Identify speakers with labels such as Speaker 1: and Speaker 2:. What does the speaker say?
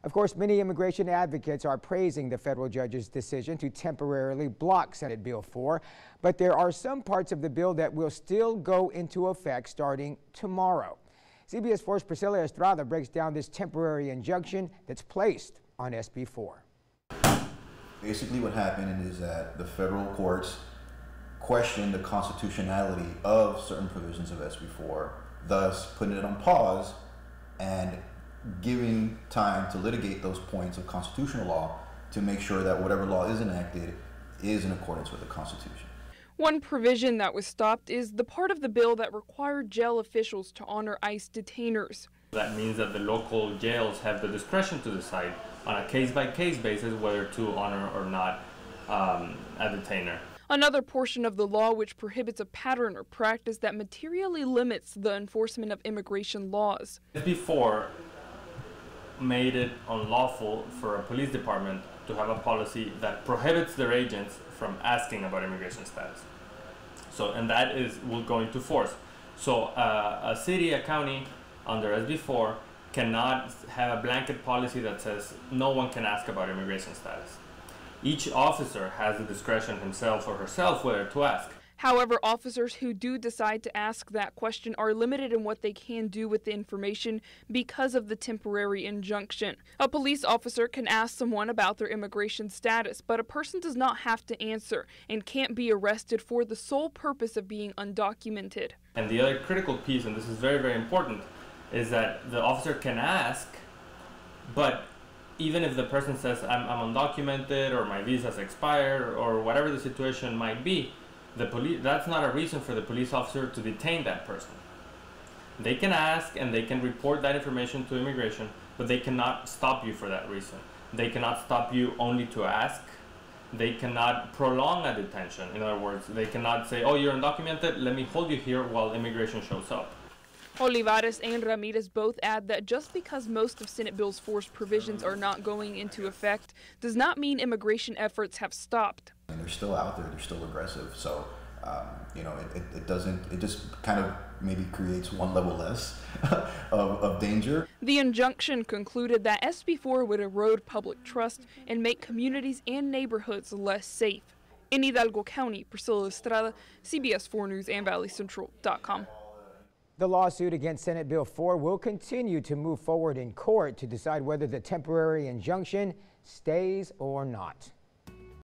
Speaker 1: Of course, many immigration advocates are praising the federal judge's decision to temporarily block Senate Bill 4, but there are some parts of the bill that will still go into effect starting tomorrow. CBS 4's Priscilla Estrada breaks down this temporary injunction that's placed on SB 4.
Speaker 2: Basically what happened is that the federal courts questioned the constitutionality of certain provisions of SB 4, thus putting it on pause and giving time to litigate those points of constitutional law to make sure that whatever law is enacted is in accordance with the Constitution.
Speaker 3: One provision that was stopped is the part of the bill that required jail officials to honor ICE detainers.
Speaker 4: That means that the local jails have the discretion to decide on a case-by-case basis whether to honor or not a detainer.
Speaker 3: Another portion of the law which prohibits a pattern or practice that materially limits the enforcement of immigration laws.
Speaker 4: Before made it unlawful for a police department to have a policy that prohibits their agents from asking about immigration status. And that will go into force. So a city, a county under SB 4 cannot have a blanket policy that says no one can ask about immigration status. Each officer has the discretion himself or herself whether to ask.
Speaker 3: However, officers who do decide to ask that question are limited in what they can do with the information because of the temporary injunction. A police officer can ask someone about their immigration status, but a person does not have to answer and can't be arrested for the sole purpose of being undocumented.
Speaker 4: And the other critical piece, and this is very, very important, is that the officer can ask, but even if the person says, I'm undocumented or my visa's expired or whatever the situation might be, that's not a reason for the police officer to detain that person. They can ask and they can report that information to immigration, but they cannot stop you for that reason. They cannot stop you only to ask. They cannot prolong a detention. In other words, they cannot say, oh, you're undocumented, let me hold you here while immigration shows up.
Speaker 3: Olivares and Ramirez both add that just because most of Senate Bill 4's provisions are not going into effect does not mean immigration efforts have stopped.
Speaker 2: And they're still out there, they're still aggressive. So, it just kind of maybe creates one level less of danger.
Speaker 3: The injunction concluded that SB 4 would erode public trust and make communities and neighborhoods less safe. In Hidalgo County, Priscilla Estrada, CBS 4 News and ValleyCentral.com.
Speaker 1: The lawsuit against Senate Bill 4 will continue to move forward in court to decide whether the temporary injunction stays or not.